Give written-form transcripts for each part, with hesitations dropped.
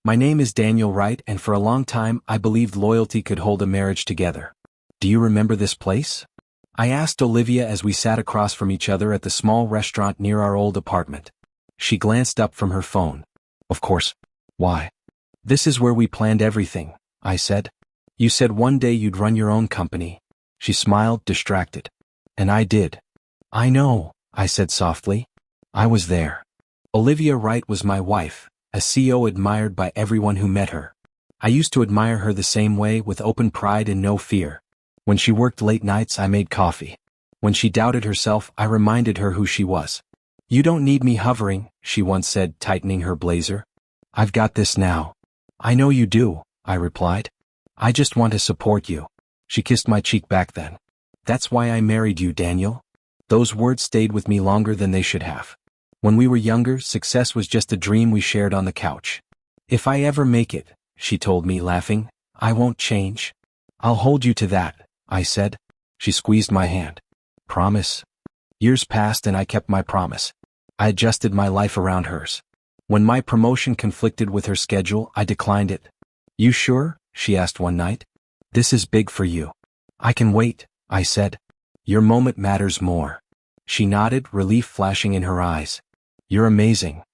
My name is Daniel Wright, and for a long time I believed loyalty could hold a marriage together. Do you remember this place? I asked Olivia as we sat across from each other at the small restaurant near our old apartment. She glanced up from her phone. Of course. Why? This is where we planned everything, I said. You said one day you'd run your own company. She smiled, distracted. And I did. I know, I said softly. I was there. Olivia Wright was my wife, a CEO admired by everyone who met her. I used to admire her the same way, with open pride and no fear. When she worked late nights, I made coffee. When she doubted herself, I reminded her who she was. You don't need me hovering, she once said, tightening her blazer. I've got this now. I know you do, I replied. I just want to support you. She kissed my cheek back then. That's why I married you, Daniel. Those words stayed with me longer than they should have. When we were younger, success was just a dream we shared on the couch. If I ever make it, she told me, laughing, I won't change. I'll hold you to that, I said. She squeezed my hand. Promise? Years passed and I kept my promise. I adjusted my life around hers. When my promotion conflicted with her schedule, I declined it. You sure? She asked one night. This is big for you. I can wait, I said. Your moment matters more. She nodded, relief flashing in her eyes. You're amazing.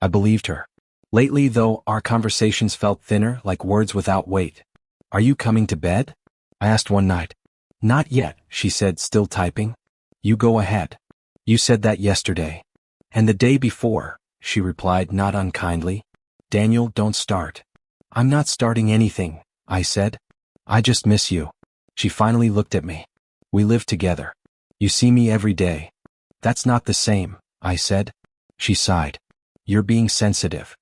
I believed her. Lately, though, our conversations felt thinner, like words without weight. Are you coming to bed? I asked one night. Not yet, she said, still typing. You go ahead. You said that yesterday. And the day before, she replied, not unkindly. Daniel, don't start. I'm not starting anything, I said. I just miss you. She finally looked at me. We live together. You see me every day. That's not the same, I said. She sighed. You're being sensitive.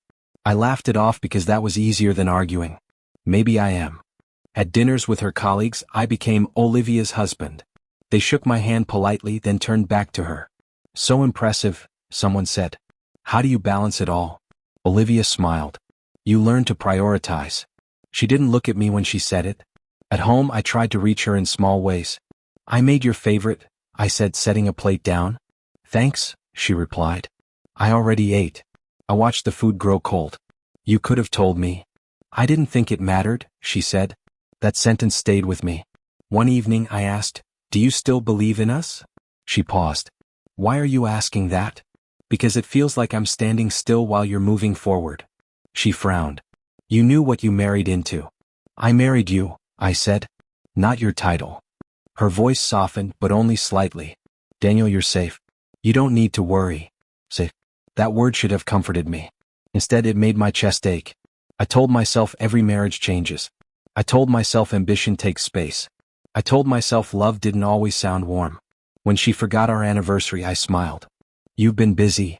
I laughed it off because that was easier than arguing. Maybe I am. At dinners with her colleagues, I became Olivia's husband. They shook my hand politely, then turned back to her. So impressive, someone said. How do you balance it all? Olivia smiled. You learn to prioritize. She didn't look at me when she said it. At home, I tried to reach her in small ways. I made your favorite, I said, setting a plate down. Thanks, she replied. I already ate. I watched the food grow cold. You could have told me. I didn't think it mattered, she said. That sentence stayed with me. One evening I asked, do you still believe in us? She paused. Why are you asking that? Because it feels like I'm standing still while you're moving forward. She frowned. You knew what you married into. I married you, I said. Not your title. Her voice softened, but only slightly. Daniel, you're safe. You don't need to worry. Safe. That word should have comforted me. Instead, it made my chest ache. I told myself every marriage changes. I told myself ambition takes space. I told myself love didn't always sound warm. When she forgot our anniversary, I smiled. You've been busy.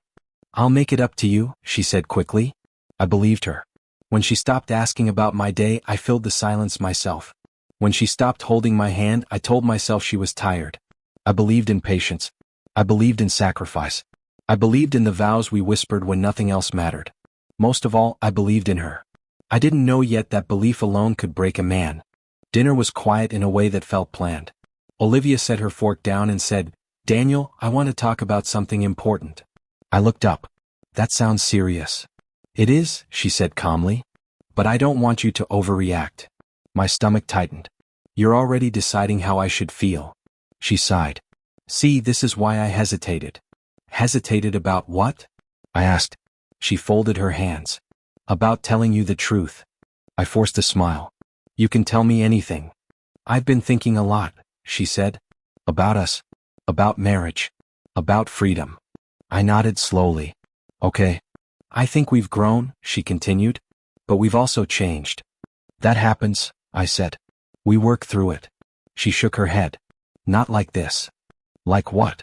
I'll make it up to you, she said quickly. I believed her. When she stopped asking about my day, I filled the silence myself. When she stopped holding my hand, I told myself she was tired. I believed in patience. I believed in sacrifice. I believed in the vows we whispered when nothing else mattered. Most of all, I believed in her. I didn't know yet that belief alone could break a man. Dinner was quiet in a way that felt planned. Olivia set her fork down and said, Daniel, I want to talk about something important. I looked up. That sounds serious. It is, she said calmly. But I don't want you to overreact. My stomach tightened. You're already deciding how I should feel. She sighed. See, this is why I hesitated. Hesitated about what? I asked. She folded her hands. About telling you the truth. I forced a smile. You can tell me anything. I've been thinking a lot, she said. About us. About marriage. About freedom. I nodded slowly. Okay. I think we've grown, she continued. But we've also changed. That happens, I said. We work through it. She shook her head. Not like this. Like what?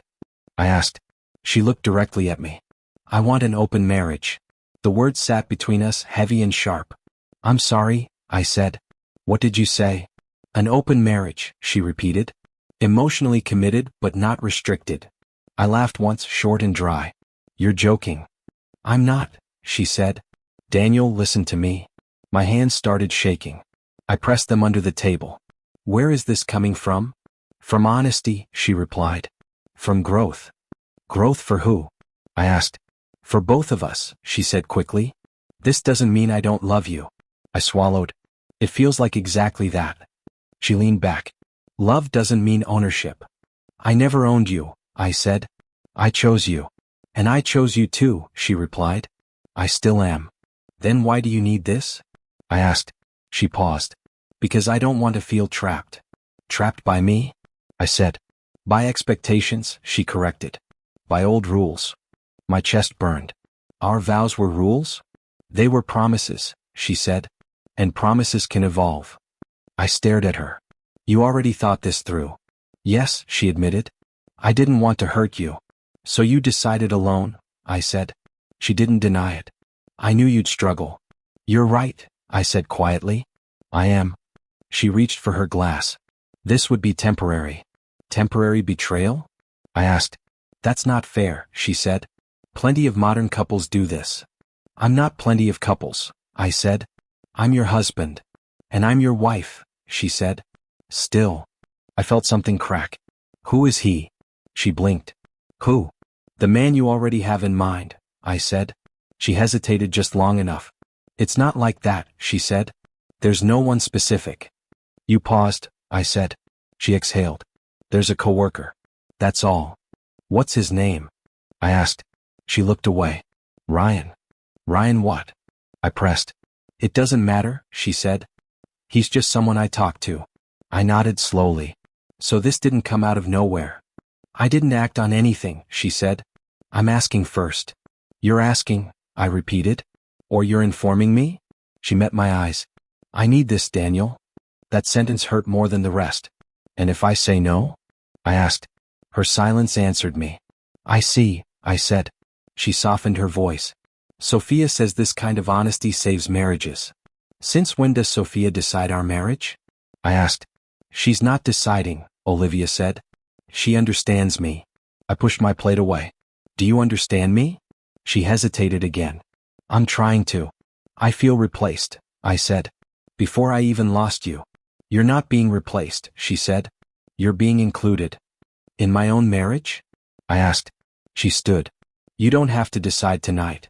I asked. She looked directly at me. I want an open marriage. The words sat between us, heavy and sharp. I'm sorry, I said. What did you say? An open marriage, she repeated. Emotionally committed, but not restricted. I laughed once, short and dry. You're joking. I'm not, she said. Daniel, listen to me. My hands started shaking. I pressed them under the table. Where is this coming from? From honesty, she replied. From growth. Growth for who? I asked. For both of us, she said quickly. This doesn't mean I don't love you. I swallowed. It feels like exactly that. She leaned back. Love doesn't mean ownership. I never owned you, I said. I chose you. And I chose you too, she replied. I still am. Then why do you need this? I asked. She paused. Because I don't want to feel trapped. Trapped by me? I said. By expectations, she corrected. By old rules. My chest burned. Our vows were rules? They were promises, she said. And promises can evolve. I stared at her. You already thought this through. Yes, she admitted. I didn't want to hurt you. So you decided alone, I said. She didn't deny it. I knew you'd struggle. You're right, I said quietly. I am. She reached for her glass. This would be temporary. Temporary betrayal? I asked. That's not fair, she said. Plenty of modern couples do this. I'm not plenty of couples, I said. I'm your husband. And I'm your wife, she said. Still. I felt something crack. Who is he? She blinked. Who? The man you already have in mind, I said. She hesitated just long enough. It's not like that, she said. There's no one specific. You paused, I said. She exhaled. There's a coworker. That's all. What's his name? I asked. She looked away. Ryan. Ryan what? I pressed. It doesn't matter, she said. He's just someone I talk to. I nodded slowly. So this didn't come out of nowhere. I didn't act on anything, she said. I'm asking first. You're asking, I repeated. Or you're informing me? She met my eyes. I need this, Daniel. That sentence hurt more than the rest. And if I say no? I asked. Her silence answered me. I see, I said. She softened her voice. Sophia says this kind of honesty saves marriages. Since when does Sophia decide our marriage? I asked. She's not deciding, Olivia said. She understands me. I pushed my plate away. Do you understand me? She hesitated again. I'm trying to. I feel replaced, I said. Before I even lost you. You're not being replaced, she said. You're being included. In my own marriage? I asked. She stood. You don't have to decide tonight.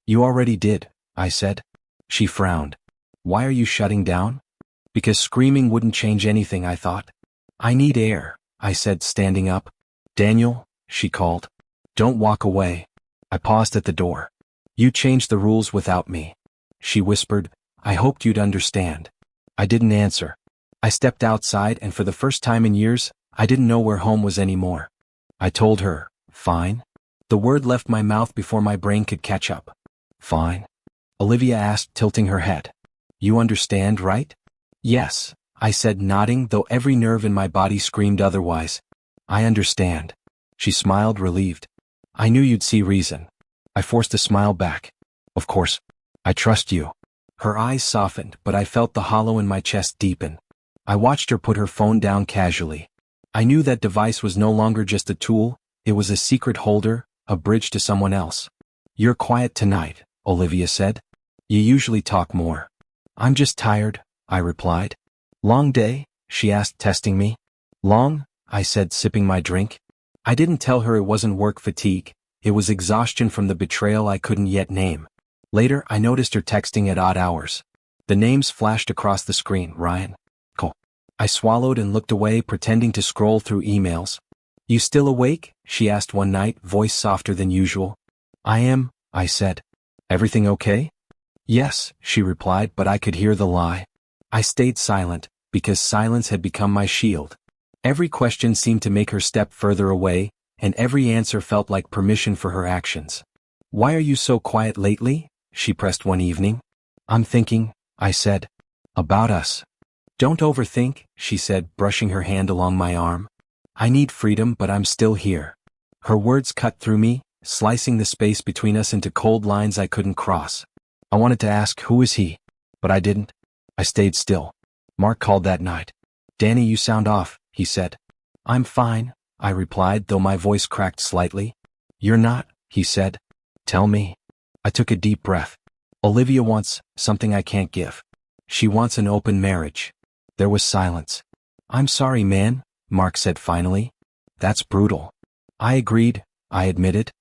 You already did, I said. She frowned. Why are you shutting down? Because screaming wouldn't change anything, I thought. I need air, I said, standing up. Daniel, she called. Don't walk away. I paused at the door. You changed the rules without me. She whispered. I hoped you'd understand. I didn't answer. I stepped outside and for the first time in years, I didn't know where home was anymore. I told her, fine. The word left my mouth before my brain could catch up. Fine? Olivia asked, tilting her head. You understand, right? Yes, I said, nodding, though every nerve in my body screamed otherwise. I understand. She smiled, relieved. I knew you'd see reason. I forced a smile back. Of course. I trust you. Her eyes softened, but I felt the hollow in my chest deepen. I watched her put her phone down casually. I knew that device was no longer just a tool, it was a secret holder, a bridge to someone else. You're quiet tonight, Olivia said. You usually talk more. I'm just tired, I replied. Long day? She asked, testing me. Long? I said, sipping my drink. I didn't tell her it wasn't work fatigue, it was exhaustion from the betrayal I couldn't yet name. Later, I noticed her texting at odd hours. The names flashed across the screen. Ryan. Cole. I swallowed and looked away, pretending to scroll through emails. You still awake? She asked one night, voice softer than usual. I am, I said. Everything okay? Yes, she replied, but I could hear the lie. I stayed silent, because silence had become my shield. Every question seemed to make her step further away, and every answer felt like permission for her actions. Why are you so quiet lately? She pressed one evening. I'm thinking, I said. About us. Don't overthink, she said, brushing her hand along my arm. I need freedom, but I'm still here. Her words cut through me, slicing the space between us into cold lines I couldn't cross. I wanted to ask, who is he? But I didn't. I stayed still. Mark called that night. Danny, you sound off, he said. I'm fine, I replied, though my voice cracked slightly. You're not, he said. Tell me. I took a deep breath. Olivia wants something I can't give. She wants an open marriage. There was silence. I'm sorry, man, Mark said finally. That's brutal. I agreed, I admitted.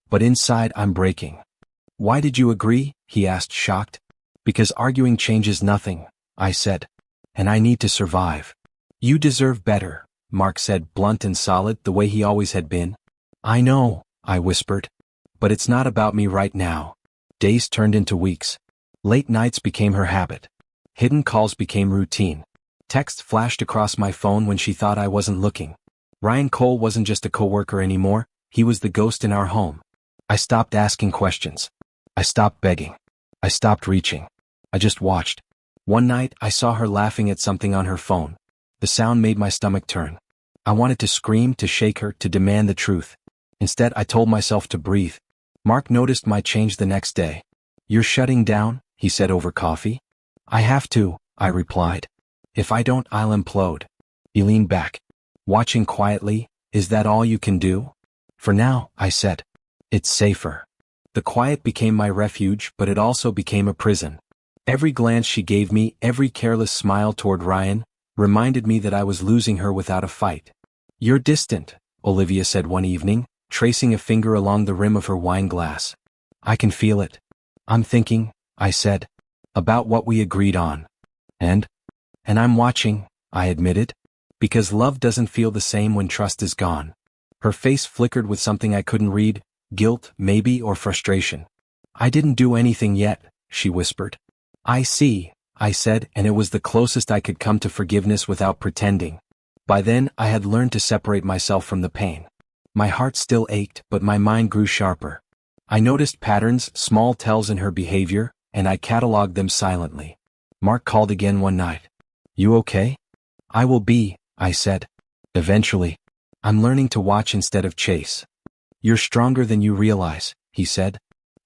But inside I'm breaking. Why did you agree? He asked, shocked. Because arguing changes nothing, I said. And I need to survive. You deserve better, Mark said, blunt and solid the way he always had been. I know, I whispered. But it's not about me right now. Days turned into weeks. Late nights became her habit. Hidden calls became routine. Texts flashed across my phone when she thought I wasn't looking. Ryan Cole wasn't just a coworker anymore, he was the ghost in our home. I stopped asking questions. I stopped begging. I stopped reaching. I just watched. One night, I saw her laughing at something on her phone. The sound made my stomach turn. I wanted to scream, to shake her, to demand the truth. Instead, I told myself to breathe. Mark noticed my change the next day. You're shutting down, he said over coffee. I have to, I replied. If I don't, I'll implode. He leaned back. Watching quietly, is that all you can do? For now, I said. It's safer. The quiet became my refuge, but it also became a prison. Every glance she gave me, every careless smile toward Ryan, reminded me that I was losing her without a fight. You're distant, Olivia said one evening, tracing a finger along the rim of her wine glass. I can feel it. I'm thinking, I said, about what we agreed on. And I'm watching, I admitted, because love doesn't feel the same when trust is gone. Her face flickered with something I couldn't read, guilt, maybe, or frustration. I didn't do anything yet, she whispered. I see, I said, and it was the closest I could come to forgiveness without pretending. By then, I had learned to separate myself from the pain. My heart still ached, but my mind grew sharper. I noticed patterns, small tells in her behavior, and I cataloged them silently. Mark called again one night. You okay? I will be, I said. Eventually. I'm learning to watch instead of chase. You're stronger than you realize, he said.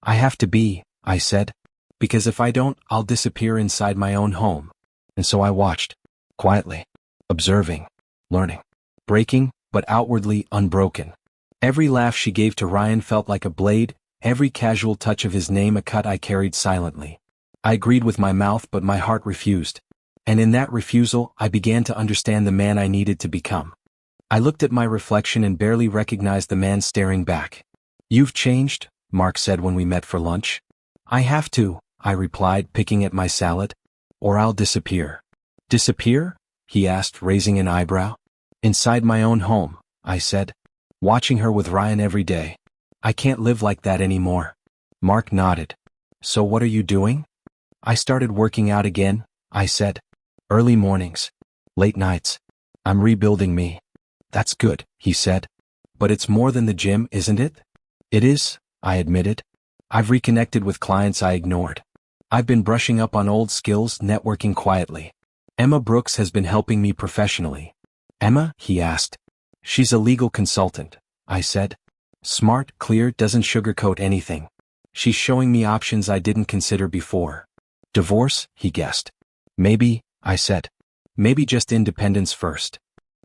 I have to be, I said. Because if I don't, I'll disappear inside my own home. And so I watched. Quietly. Observing. Learning. Breaking, but outwardly unbroken. Every laugh she gave to Ryan felt like a blade, every casual touch of his name a cut I carried silently. I agreed with my mouth, but my heart refused. And in that refusal, I began to understand the man I needed to become. I looked at my reflection and barely recognized the man staring back. You've changed, Mark said when we met for lunch. I have to, I replied, picking at my salad. Or I'll disappear. Disappear? He asked, raising an eyebrow. Inside my own home, I said. Watching her with Ryan every day. I can't live like that anymore. Mark nodded. So what are you doing? I started working out again, I said. Early mornings. Late nights. I'm rebuilding me. That's good, he said. But it's more than the gym, isn't it? It is, I admitted. I've reconnected with clients I ignored. I've been brushing up on old skills, networking quietly. Emma Brooks has been helping me professionally. Emma? He asked. She's a legal consultant, I said. Smart, clear, doesn't sugarcoat anything. She's showing me options I didn't consider before. Divorce? He guessed. Maybe, I said. Maybe just independence first.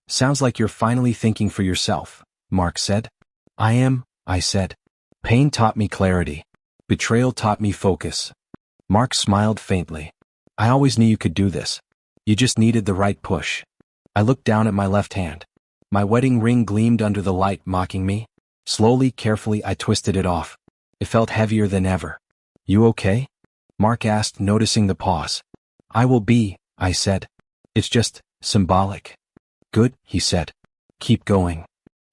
Sounds like you're finally thinking for yourself, Mark said. I am, I said. Pain taught me clarity. Betrayal taught me focus. Mark smiled faintly. I always knew you could do this. You just needed the right push. I looked down at my left hand. My wedding ring gleamed under the light, mocking me. Slowly, carefully, I twisted it off. It felt heavier than ever. You okay? Mark asked, noticing the pause. I will be, I said. It's just symbolic. Good, he said. Keep going.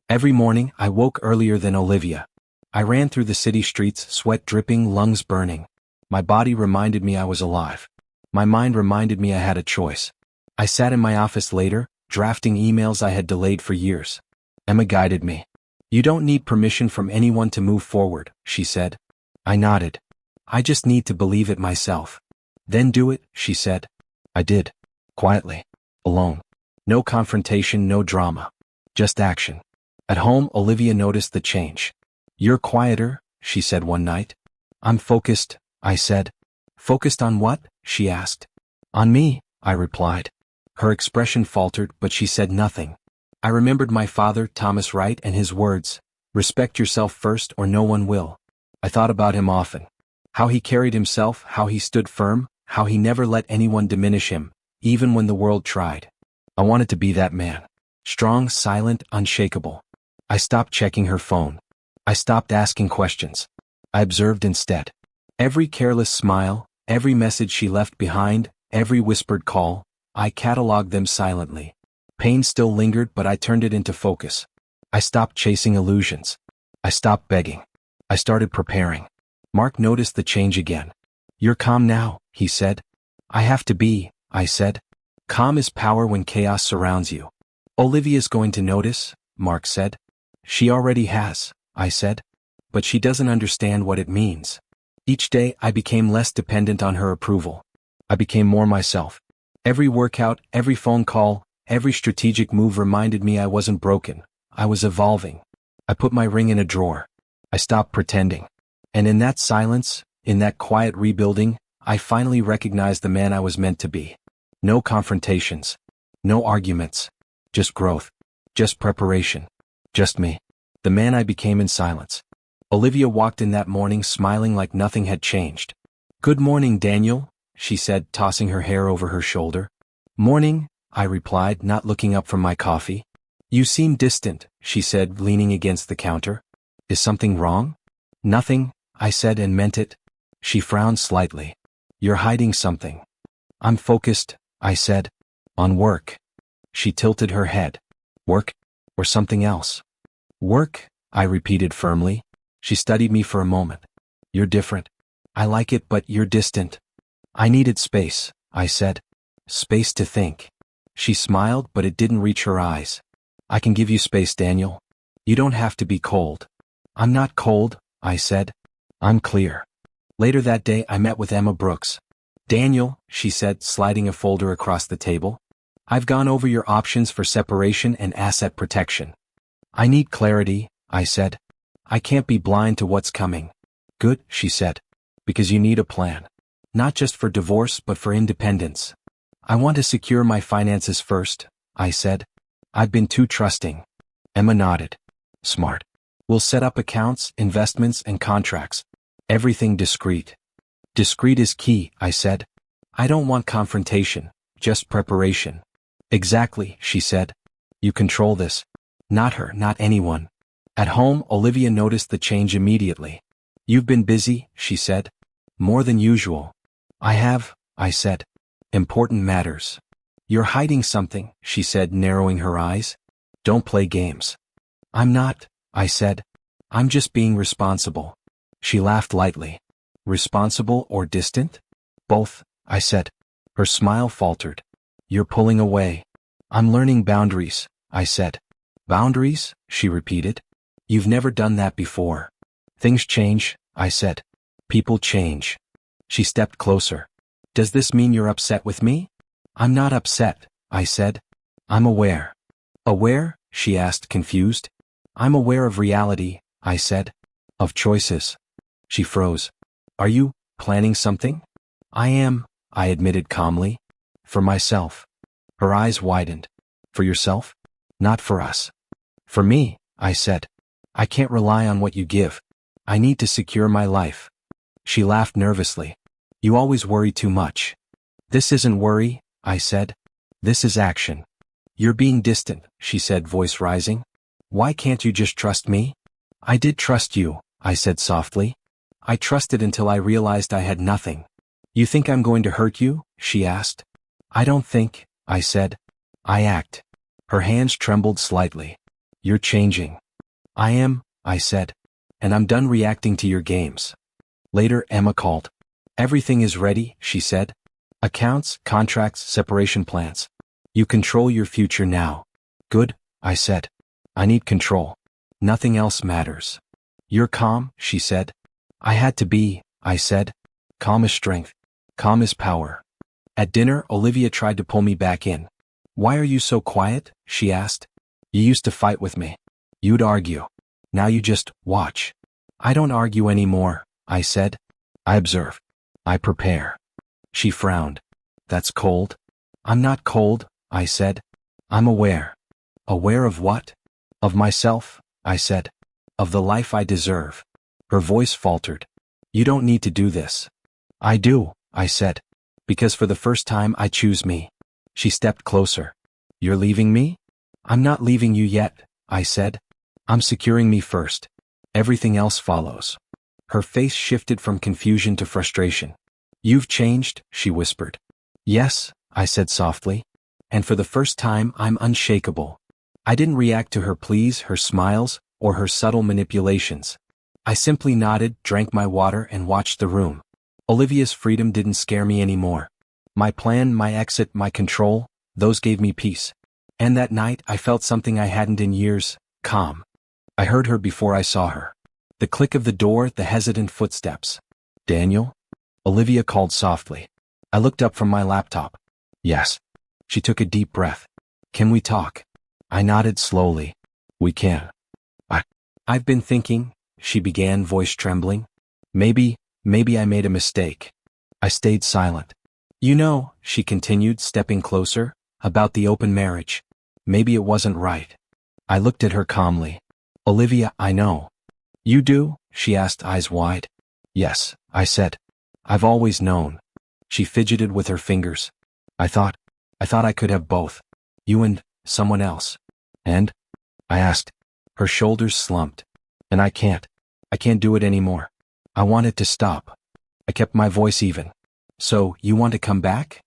Every morning, I woke earlier than Olivia. I ran through the city streets, sweat dripping, lungs burning. My body reminded me I was alive. My mind reminded me I had a choice. I sat in my office later, drafting emails I had delayed for years. Emma guided me. You don't need permission from anyone to move forward, she said. I nodded. I just need to believe it myself. Then do it, she said. I did. Quietly. Alone. No confrontation, no drama. Just action. At home, Olivia noticed the change. You're quieter, she said one night. I'm focused, I said. Focused on what? She asked. On me, I replied. Her expression faltered, but she said nothing. I remembered my father, Thomas Wright, and his words, respect yourself first or no one will. I thought about him often. How he carried himself, how he stood firm, how he never let anyone diminish him, even when the world tried. I wanted to be that man. Strong, silent, unshakable. I stopped checking her phone. I stopped asking questions. I observed instead. Every careless smile, Every message she left behind, every whispered call, I cataloged them silently. Pain still lingered, but I turned it into focus. I stopped chasing illusions. I stopped begging. I started preparing. Mark noticed the change again. "You're calm now," he said. "I have to be," I said. "Calm is power when chaos surrounds you." "Olivia's going to notice," Mark said. "She already has," I said. "But she doesn't understand what it means." Each day I became less dependent on her approval. I became more myself. Every workout, every phone call, every strategic move reminded me I wasn't broken. I was evolving. I put my ring in a drawer. I stopped pretending. And in that silence, in that quiet rebuilding, I finally recognized the man I was meant to be. No confrontations. No arguments. Just growth. Just preparation. Just me. The man I became in silence. Olivia walked in that morning smiling like nothing had changed. "Good morning, Daniel," she said, tossing her hair over her shoulder. "Morning," I replied, not looking up from my coffee. "You seem distant," she said, leaning against the counter. "Is something wrong?" "Nothing," I said and meant it. She frowned slightly. "You're hiding something." "I'm focused," I said. "On work." She tilted her head. "Work? Or something else?" "Work," I repeated firmly. She studied me for a moment. "You're different. I like it, but you're distant." "I needed space," I said. "Space to think." She smiled, but it didn't reach her eyes. "I can give you space, Daniel. You don't have to be cold." "I'm not cold," I said. "I'm clear." Later that day I met with Emma Brooks. "Daniel," she said, sliding a folder across the table. "I've gone over your options for separation and asset protection." "I need clarity," I said. "I can't be blind to what's coming." "Good," she said. "Because you need a plan. Not just for divorce, but for independence." "I want to secure my finances first," I said. "I've been too trusting." Emma nodded. "Smart. We'll set up accounts, investments, and contracts. Everything discreet." "Discreet is key," I said. "I don't want confrontation, just preparation." "Exactly," she said. "You control this." "Not her, not anyone." At home, Olivia noticed the change immediately. "You've been busy," she said. "More than usual." "I have," I said. "Important matters." "You're hiding something," she said, narrowing her eyes. "Don't play games." "I'm not," I said. "I'm just being responsible." She laughed lightly. "Responsible or distant?" "Both," I said. Her smile faltered. "You're pulling away." "I'm learning boundaries," I said. "Boundaries?" she repeated. "You've never done that before." "Things change," I said. "People change." She stepped closer. "Does this mean you're upset with me?" "I'm not upset," I said. "I'm aware." "Aware?" she asked, confused. "I'm aware of reality," I said. "Of choices." She froze. "Are you planning something?" "I am," I admitted calmly. "For myself." Her eyes widened. "For yourself?" "Not for us." "For me," I said. "I can't rely on what you give. I need to secure my life." She laughed nervously. "You always worry too much." "This isn't worry," I said. "This is action." "You're being distant," she said, voice rising. "Why can't you just trust me?" "I did trust you," I said softly. "I trusted until I realized I had nothing." "You think I'm going to hurt you?" she asked. "I don't think," I said. "I act." Her hands trembled slightly. "You're changing." "I am," I said. "And I'm done reacting to your games." Later, Emma called. "Everything is ready," she said. "Accounts, contracts, separation plans. You control your future now." "Good," I said. "I need control. Nothing else matters." "You're calm," she said. "I had to be," I said. "Calm is strength. Calm is power." At dinner, Olivia tried to pull me back in. "Why are you so quiet?" she asked. "You used to fight with me. You'd argue. Now you just watch." "I don't argue anymore," I said. "I observe. I prepare." She frowned. "That's cold." "I'm not cold," I said. "I'm aware." "Aware of what?" "Of myself," I said. "Of the life I deserve." Her voice faltered. "You don't need to do this." "I do," I said. "Because for the first time I choose me." She stepped closer. "You're leaving me?" "I'm not leaving you yet," I said. "I'm securing me first. Everything else follows." Her face shifted from confusion to frustration. You've changed, she whispered. Yes, I said softly. And for the first time I'm unshakable. I didn't react to her pleas, her smiles, or her subtle manipulations. I simply nodded, drank my water, and watched the room. Olivia's freedom didn't scare me anymore. My plan, my exit, my control, those gave me peace. And that night I felt something I hadn't in years, calm. I heard her before I saw her. The click of the door, the hesitant footsteps. Daniel? Olivia called softly. I looked up from my laptop. Yes. She took a deep breath. Can we talk? I nodded slowly. We can. I've been thinking, she began, voice trembling. Maybe I made a mistake. I stayed silent. You know, she continued, stepping closer, about the open marriage. Maybe it wasn't right. I looked at her calmly. Olivia, I know. You do? She asked, eyes wide. Yes, I said. I've always known. She fidgeted with her fingers. I thought I could have both. You and someone else. And? I asked. Her shoulders slumped. And I can't do it anymore. I want it to stop. I kept my voice even. So, you want to come back?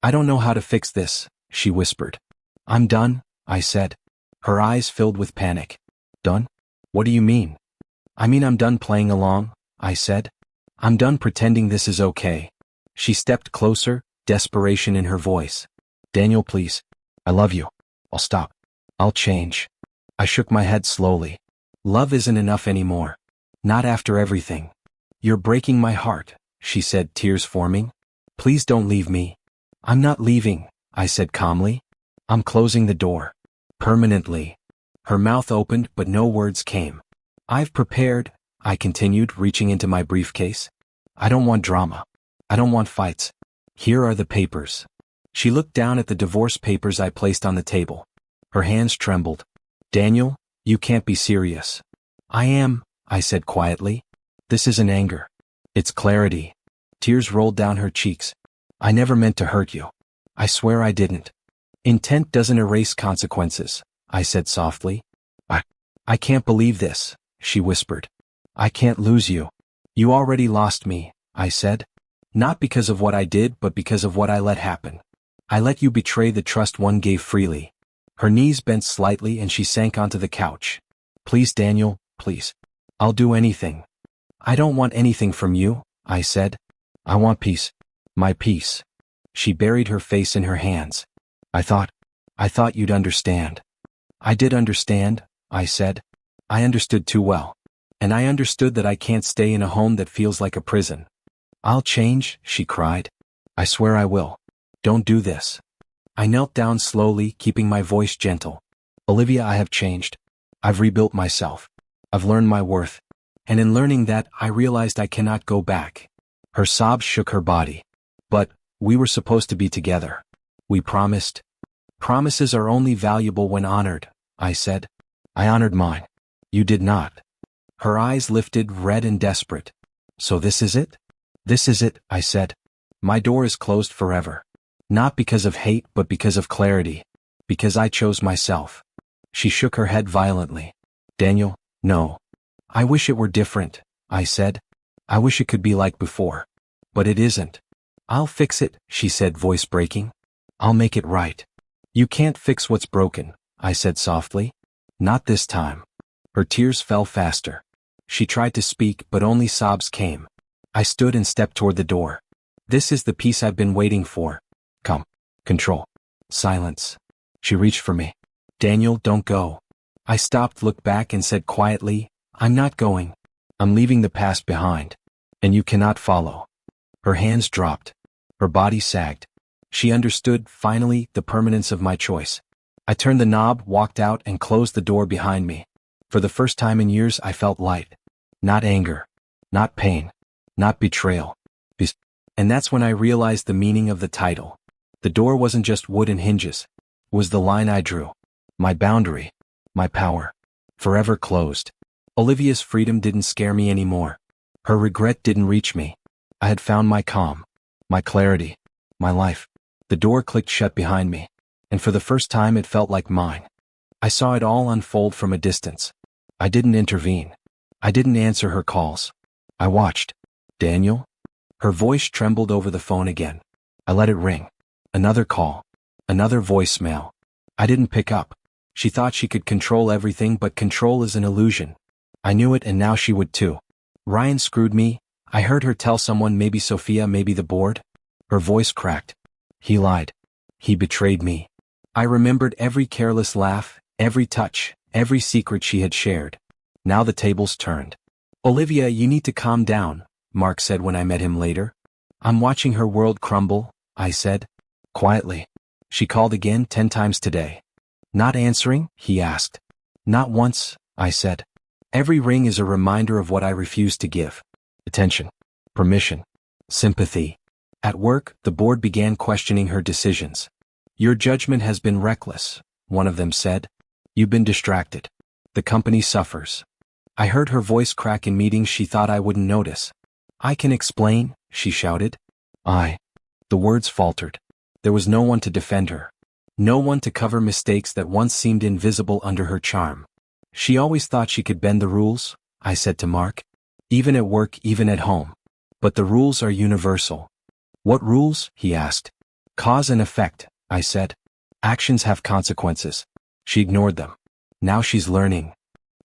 I don't know how to fix this, she whispered. I'm done, I said. Her eyes filled with panic. Done? What do you mean? I mean I'm done playing along, I said. I'm done pretending this is okay. She stepped closer, desperation in her voice. Daniel, please. I love you. I'll stop. I'll change. I shook my head slowly. Love isn't enough anymore. Not after everything. You're breaking my heart, she said, tears forming. Please don't leave me. I'm not leaving, I said calmly. I'm closing the door. Permanently. Her mouth opened, but no words came. I've prepared, I continued, reaching into my briefcase. I don't want drama. I don't want fights. Here are the papers. She looked down at the divorce papers I placed on the table. Her hands trembled. Daniel, you can't be serious. I am, I said quietly. This isn't anger. It's clarity. Tears rolled down her cheeks. I never meant to hurt you. I swear I didn't. Intent doesn't erase consequences, I said softly. I can't believe this, she whispered. I can't lose you. You already lost me, I said. Not because of what I did, but because of what I let happen. I let you betray the trust one gave freely. Her knees bent slightly and she sank onto the couch. Please, Daniel, please. I'll do anything. I don't want anything from you, I said. I want peace. My peace. She buried her face in her hands. I thought you'd understand. I did understand, I said. I understood too well. And I understood that I can't stay in a home that feels like a prison. I'll change, she cried. I swear I will. Don't do this. I knelt down slowly, keeping my voice gentle. Olivia, I have changed. I've rebuilt myself. I've learned my worth. And in learning that, I realized I cannot go back. Her sobs shook her body. But, we were supposed to be together. We promised. Promises are only valuable when honored, I said. I honored mine. You did not. Her eyes lifted, red and desperate. So this is it? This is it, I said. My door is closed forever. Not because of hate, but because of clarity. Because I chose myself. She shook her head violently. Daniel, no. I wish it were different, I said. I wish it could be like before. But it isn't. I'll fix it, she said, voice breaking. I'll make it right. You can't fix what's broken, I said softly. Not this time. Her tears fell faster. She tried to speak, but only sobs came. I stood and stepped toward the door. This is the peace I've been waiting for. Come. Control. Silence. She reached for me. Daniel, don't go. I stopped, looked back and said quietly, I'm not going. I'm leaving the past behind. And you cannot follow. Her hands dropped. Her body sagged. She understood, finally, the permanence of my choice. I turned the knob, walked out, and closed the door behind me. For the first time in years, I felt light. Not anger. Not pain. Not betrayal. And that's when I realized the meaning of the title. The door wasn't just wood and hinges. It was the line I drew. My boundary. My power. Forever closed. Olivia's freedom didn't scare me anymore. Her regret didn't reach me. I had found my calm. My clarity. My life. The door clicked shut behind me. And for the first time it felt like mine. I saw it all unfold from a distance. I didn't intervene. I didn't answer her calls. I watched. Daniel? Her voice trembled over the phone again. I let it ring. Another call. Another voicemail. I didn't pick up. She thought she could control everything, but control is an illusion. I knew it, and now she would too. Ryan screwed me. I heard her tell someone, maybe Sophia, maybe the board. Her voice cracked. He lied. He betrayed me. I remembered every careless laugh, every touch, every secret she had shared. Now the tables turned. Olivia, you need to calm down, Mark said when I met him later. I'm watching her world crumble, I said. Quietly. She called again 10 times today. Not answering, he asked. Not once, I said. Every ring is a reminder of what I refuse to give. Attention. Permission. Sympathy. At work, the board began questioning her decisions. Your judgment has been reckless, one of them said. You've been distracted. The company suffers. I heard her voice crack in meetings she thought I wouldn't notice. I can explain, she shouted. The words faltered. There was no one to defend her. No one to cover mistakes that once seemed invisible under her charm. She always thought she could bend the rules, I said to Mark. Even at work, even at home. But the rules are universal. What rules? He asked. Cause and effect, I said. Actions have consequences. She ignored them. Now she's learning.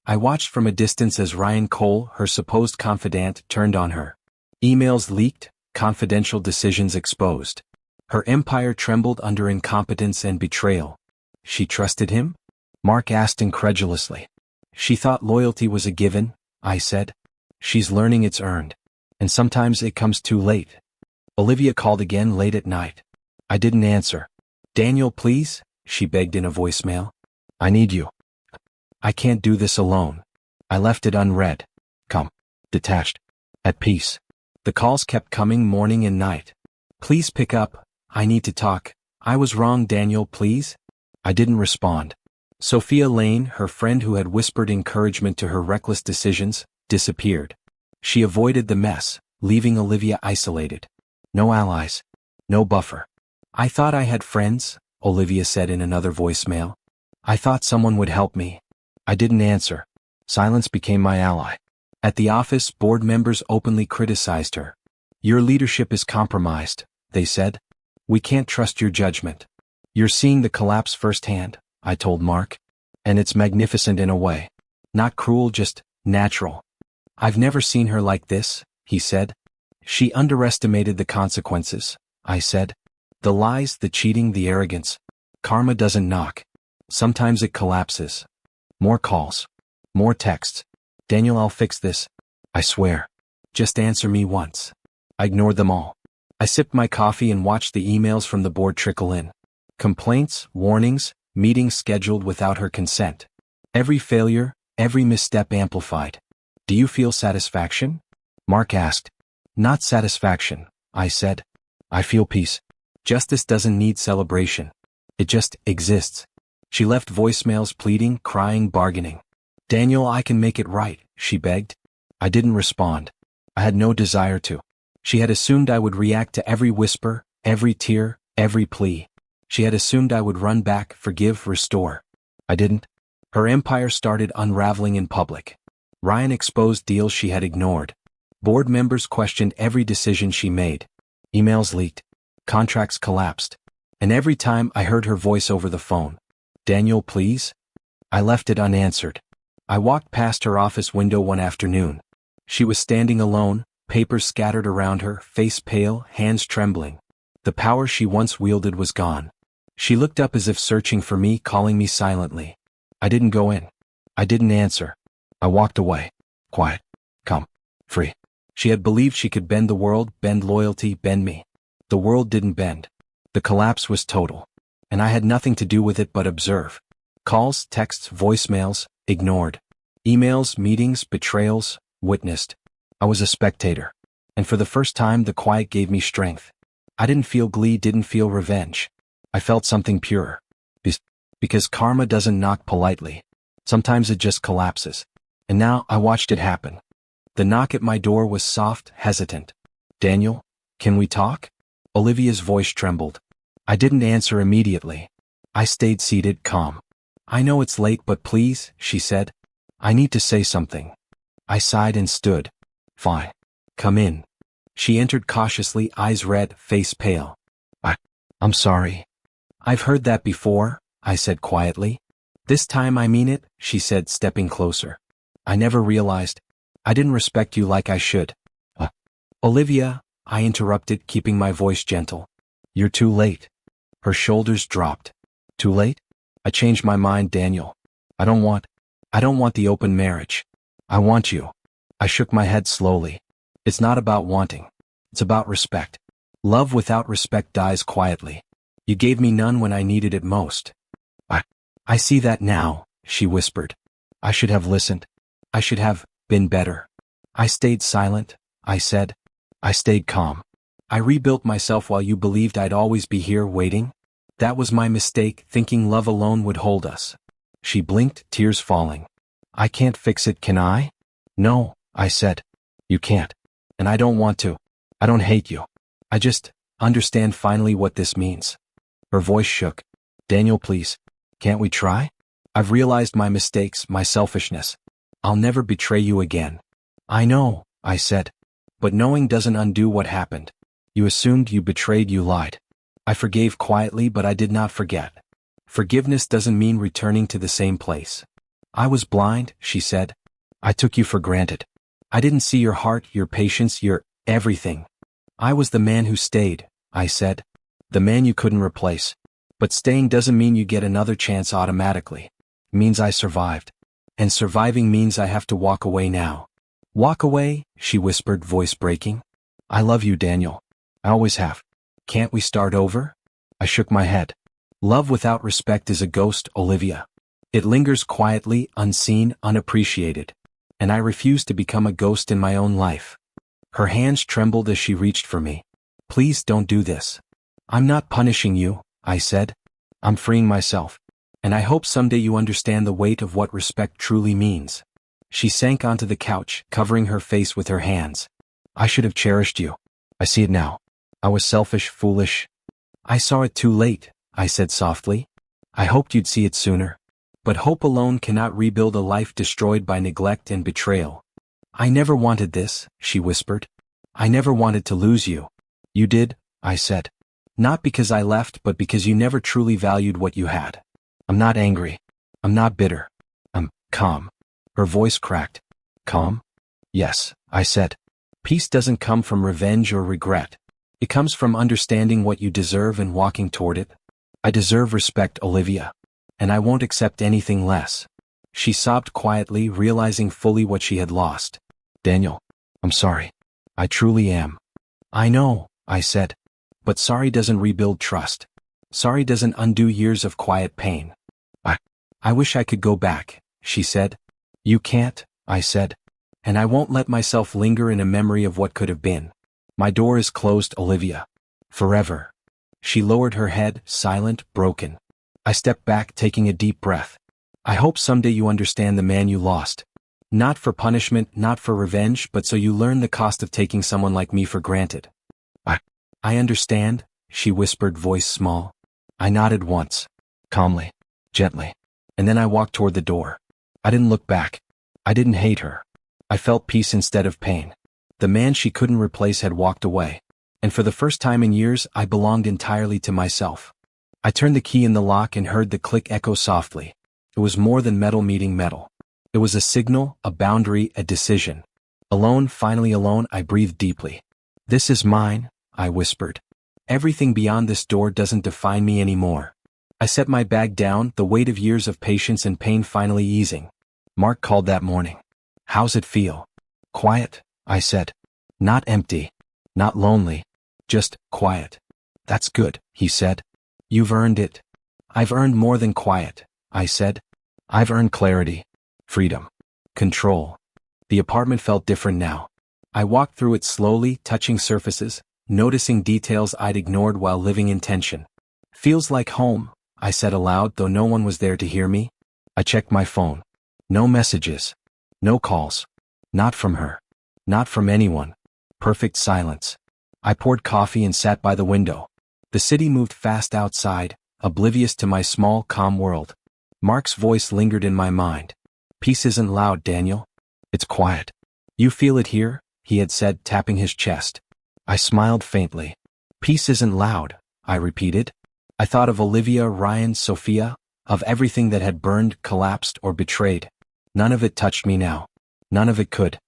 I watched from a distance as Ryan Cole, her supposed confidant, turned on her. Emails leaked, confidential decisions exposed. Her empire trembled under incompetence and betrayal. She trusted him? Mark asked incredulously. She thought loyalty was a given, I said. She's learning it's earned. And sometimes it comes too late. Olivia called again late at night. I didn't answer. Daniel, please, she begged in a voicemail. I need you. I can't do this alone. I left it unread. Come. Detached. At peace. The calls kept coming morning and night. Please pick up. I need to talk. I was wrong, Daniel, please. I didn't respond. Sophia Lane, her friend who had whispered encouragement to her reckless decisions, disappeared. She avoided the mess, leaving Olivia isolated. No allies. No buffer. I thought I had friends, Olivia said in another voicemail. I thought someone would help me. I didn't answer. Silence became my ally. At the office, board members openly criticized her. Your leadership is compromised, they said. We can't trust your judgment. You're seeing the collapse firsthand, I told Mark. And it's magnificent in a way. Not cruel, just natural. I've never seen her like this, he said. She underestimated the consequences, I said. The lies, the cheating, the arrogance. Karma doesn't knock. Sometimes it collapses. More calls. More texts. Daniel, I'll fix this. I swear. Just answer me once. I ignored them all. I sipped my coffee and watched the emails from the board trickle in. Complaints, warnings, meetings scheduled without her consent. Every failure, every misstep amplified. Do you feel satisfaction? Mark asked. Not satisfaction, I said. I feel peace. Justice doesn't need celebration. It just exists. She left voicemails pleading, crying, bargaining. Daniel, I can make it right, she begged. I didn't respond. I had no desire to. She had assumed I would react to every whisper, every tear, every plea. She had assumed I would run back, forgive, restore. I didn't. Her empire started unraveling in public. Ryan exposed deals she had ignored. Board members questioned every decision she made. Emails leaked. Contracts collapsed. And every time I heard her voice over the phone. Daniel, please? I left it unanswered. I walked past her office window one afternoon. She was standing alone, papers scattered around her, face pale, hands trembling. The power she once wielded was gone. She looked up as if searching for me, calling me silently. I didn't go in. I didn't answer. I walked away. Quiet. Calm. Free. She had believed she could bend the world, bend loyalty, bend me. The world didn't bend. The collapse was total. And I had nothing to do with it but observe. Calls, texts, voicemails, ignored. Emails, meetings, betrayals, witnessed. I was a spectator. And for the first time, the quiet gave me strength. I didn't feel glee, didn't feel revenge. I felt something pure. Because karma doesn't knock politely. Sometimes it just collapses. And now I watched it happen. The knock at my door was soft, hesitant. Daniel, can we talk? Olivia's voice trembled. I didn't answer immediately. I stayed seated, calm. I know it's late, but please, she said. I need to say something. I sighed and stood. Fine. Come in. She entered cautiously, eyes red, face pale. I'm sorry. I've heard that before, I said quietly. This time I mean it, she said, stepping closer. I never realized. I didn't respect you like I should. Olivia, I interrupted, keeping my voice gentle. You're too late. Her shoulders dropped. Too late? I changed my mind, Daniel. I don't want the open marriage. I want you. I shook my head slowly. It's not about wanting. It's about respect. Love without respect dies quietly. You gave me none when I needed it most. I see that now, she whispered. I should have listened. I should have been better. I stayed silent, I said. I stayed calm. I rebuilt myself while you believed I'd always be here waiting. That was my mistake, thinking love alone would hold us. She blinked, tears falling. I can't fix it, can I? No, I said. You can't. And I don't want to. I don't hate you. I just understand finally what this means. Her voice shook. Daniel, please. Can't we try? I've realized my mistakes, my selfishness. I'll never betray you again. I know, I said. But knowing doesn't undo what happened. You assumed, you betrayed, you lied. I forgave quietly, but I did not forget. Forgiveness doesn't mean returning to the same place. I was blind, she said. I took you for granted. I didn't see your heart, your patience, your everything. I was the man who stayed, I said. The man you couldn't replace. But staying doesn't mean you get another chance automatically. It means I survived. And surviving means I have to walk away now. Walk away, she whispered, voice breaking. I love you, Daniel. I always have. Can't we start over? I shook my head. Love without respect is a ghost, Olivia. It lingers quietly, unseen, unappreciated. And I refuse to become a ghost in my own life. Her hands trembled as she reached for me. Please don't do this. I'm not punishing you, I said. I'm freeing myself. And I hope someday you understand the weight of what respect truly means. She sank onto the couch, covering her face with her hands. I should have cherished you. I see it now. I was selfish, foolish. I saw it too late, I said softly. I hoped you'd see it sooner. But hope alone cannot rebuild a life destroyed by neglect and betrayal. I never wanted this, she whispered. I never wanted to lose you. You did, I said. Not because I left, but because you never truly valued what you had. I'm not angry. I'm not bitter. I'm calm. Her voice cracked. Calm? Yes, I said. Peace doesn't come from revenge or regret. It comes from understanding what you deserve and walking toward it. I deserve respect, Olivia. And I won't accept anything less. She sobbed quietly, realizing fully what she had lost. Daniel, I'm sorry. I truly am. I know, I said. But sorry doesn't rebuild trust. Sorry doesn't undo years of quiet pain. I wish I could go back, she said. You can't, I said. And I won't let myself linger in a memory of what could have been. My door is closed, Olivia. Forever. She lowered her head, silent, broken. I stepped back, taking a deep breath. I hope someday you understand the man you lost. Not for punishment, not for revenge, but so you learn the cost of taking someone like me for granted. I understand, she whispered, voice small. I nodded once. Calmly. Gently. And then I walked toward the door. I didn't look back. I didn't hate her. I felt peace instead of pain. The man she couldn't replace had walked away. And for the first time in years, I belonged entirely to myself. I turned the key in the lock and heard the click echo softly. It was more than metal meeting metal. It was a signal, a boundary, a decision. Alone, finally alone, I breathed deeply. This is mine, I whispered. Everything beyond this door doesn't define me anymore. I set my bag down, the weight of years of patience and pain finally easing. Mark called that morning. How's it feel? Quiet, I said. Not empty. Not lonely. Just quiet. That's good, he said. You've earned it. I've earned more than quiet, I said. I've earned clarity. Freedom. Control. The apartment felt different now. I walked through it slowly, touching surfaces, noticing details I'd ignored while living in tension. Feels like home, I said aloud, though no one was there to hear me. I checked my phone. No messages. No calls. Not from her. Not from anyone. Perfect silence. I poured coffee and sat by the window. The city moved fast outside, oblivious to my small, calm world. Mark's voice lingered in my mind. Peace isn't loud, Daniel. It's quiet. You feel it here, he had said, tapping his chest. I smiled faintly. Peace isn't loud, I repeated. I thought of Olivia, Ryan, Sophia, of everything that had burned, collapsed, or betrayed. None of it touched me now. None of it could.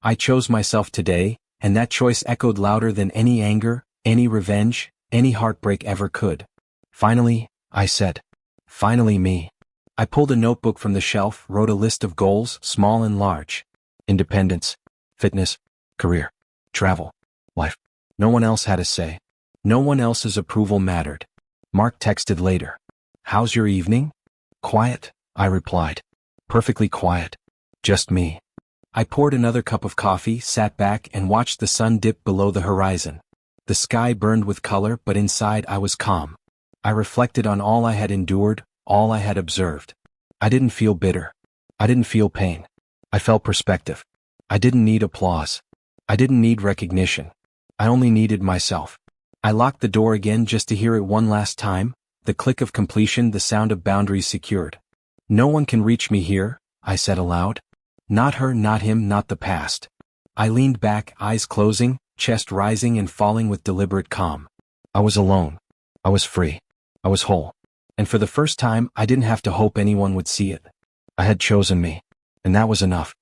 I chose myself today, and that choice echoed louder than any anger, any revenge, any heartbreak ever could. Finally, I said. Finally me. I pulled a notebook from the shelf, wrote a list of goals, small and large. Independence, fitness, career, travel, life. No one else had a say. No one else's approval mattered. Mark texted later. How's your evening? Quiet, I replied. Perfectly quiet. Just me. I poured another cup of coffee, sat back, and watched the sun dip below the horizon. The sky burned with color, but inside I was calm. I reflected on all I had endured, all I had observed. I didn't feel bitter. I didn't feel pain. I felt perspective. I didn't need applause. I didn't need recognition. I only needed myself. I locked the door again just to hear it one last time, the click of completion, the sound of boundaries secured. No one can reach me here, I said aloud. Not her, not him, not the past. I leaned back, eyes closing, chest rising and falling with deliberate calm. I was alone. I was free. I was whole. And for the first time, I didn't have to hope anyone would see it. I had chosen me. And that was enough.